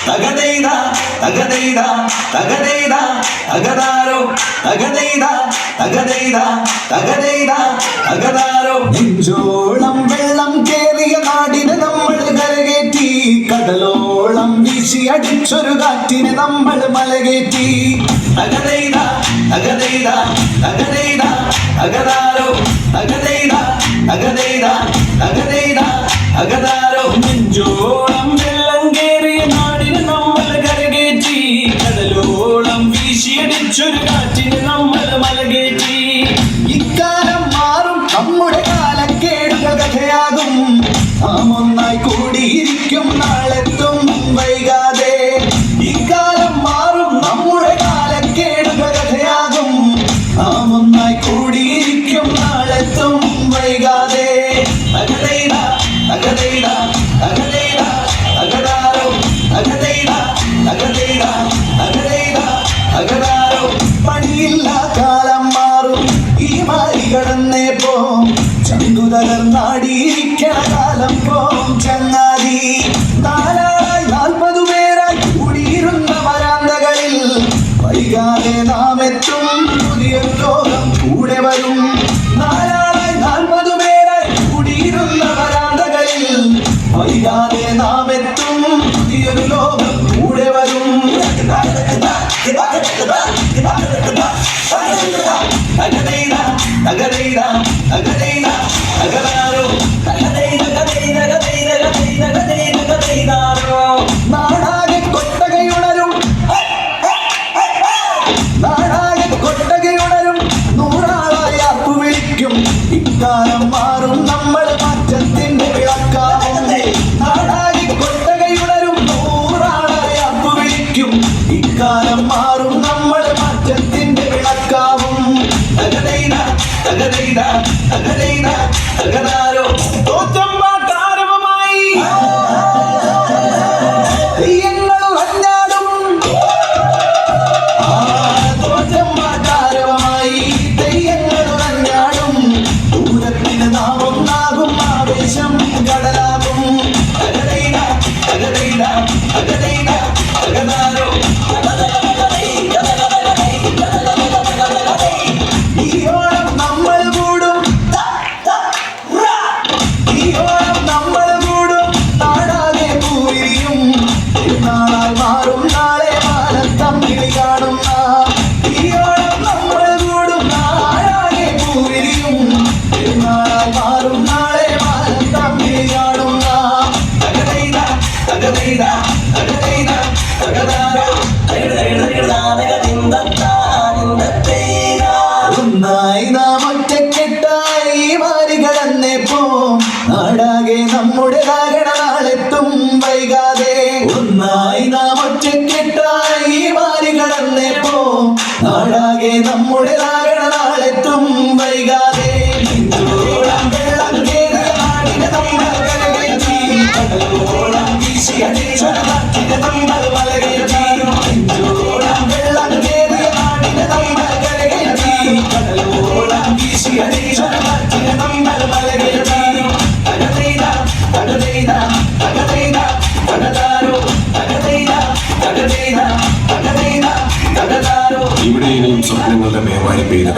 തകതൈത തകതൈത തകതൈത തകതാരോ തകതൈത തകതൈത തകതൈത തകതാരോ. നെഞ്ചോളം വെള്ളം കേറിയ നാടിനെ നമ്മൾ കരകേറ്റി, കടലോളം വീശി അടിച്ചൊരു കാറ്റിനെ നമ്മൾ മലകേറ്റി. തകതൈത തകതൈത തകതൈത തകതാരോ തകതൈത തകതൈത തകതൈത തകതാരോ. നെഞ്ചോളം വെള്ളം കേറിയ നാടിനെ നമ്മൾ കരകേറ്റി, കടലോളം വീശിയടിച്ചൊരു കാറ്റിന് നമ്മൾ മലകേറ്റി. ഇക്കാലം മാറും, നമ്മുടെ കാലക്കേടുകൾ കഥയാകും, നാം ഒന്നായി കൂടിയിരിക്കും, നാളെത്തും വൈകാതെ. ഇക്കാലം മാറും, നമ്മുടെ കാലക്കേടുകൾ കഥയാകും, നാം ഒന്നായി കൂടിയിരിക്കും, നാളെത്തും വൈകാതെ. തകതൈത തകതൈത തകതൈത തകതാരോ തകതൈത തകതൈത തകതൈത തകതാരോ. പണിയില്ല കാലം മാറും, ഈ മാരി കടന്നേ പോം, ചങ്കു തകർന്നാടിയിരിക്കണ കാലം പോം ചങ്ങാതി. നാലായി 40 പേരായി കൂടിയിരുന്ന വരാന്തകളിൽ വൈകാതെ നാം എത്തും, പുതിയ ലോകം കൂടെ വരും. നാലായി 40 പേരായി കൂടിയിരുന്ന വരാന്തകളിൽ വൈകാതെ നാം എത്തും, പുതിയൊരു ലോകം കൂടെ വരും. തകതൈത തകതൈത തകതൈത തകതാരോ തകതൈത തകതൈത തകതൈത തകതൈത തകതൈതാരോ. നാടാകെ കൊട്ടകയുണരും, നാടാകെ കൊട്ടകയുണരും, നൂറാളായി അപ്പു വിളിക്കും. ഇക്കാലം മാറും, നമ്മൾ മാറ്റത്തിന്റെ വിളക്കാവും. നാടാകെ കൊട്ടകയുണരും, നൂറാളായി അപ്പു വിളിക്കും. ഇക്കാലം മാറും, നമ്മൾ മാറ്റത്തിന്റെ വിളക്കാവും. തകതൈത തകതൈത തകതൈത തകതാരോ. തോറ്റമ്പാട്ടാരവമായി തെയ്യങ്ങളും അഞ്ഞാടും, തോറ്റമ്പാട്ടാരവമായി തെയ്യങ്ങളും അഞ്ഞാടും, ദൂരത്തിന് നാം ഒന്നാകും, ആവേശം കടലാകും. തകതൈത തകതൈത തകതൈത തകതാരോ. ഒന്നായി നാം ഒറ്റക്കെട്ടായി മാറി കടന്നേ പോം, നാടാകെ നമ്മുടേതാകണ നാളെത്തും വൈകാതെ. ഒന്നായി നാം ഒറ്റക്കെട്ടായി മാറി കടന്നേ പോം, നാടാകെ നമ്മുടേതാകണ നാളെത്തും വൈകാതെ. വെള്ളം കേറിയ നാടിനെ നമ്മൾ കരകയറ്റി, കടലോളം വീശി അടിച്ചൊരു കാറ്റിനെ നമ്മൾ മലകയറ്റി. വെള്ളം കേറിയ നാടിനെ നമ്മൾ കരകയറ്റി, കടലോളം വീശി അടിച്ചൊരു കാറ്റിനെ നമ്മൾ മലകയറ്റി. തകതൈത തകതൈത തകതൈത തകതാരോ തകതൈത തകതൈത തകതൈത തകതാരോ. ഇവിടെ ഇനിയും സ്വപ്നങ്ങളുടെ മേവാരി പേര്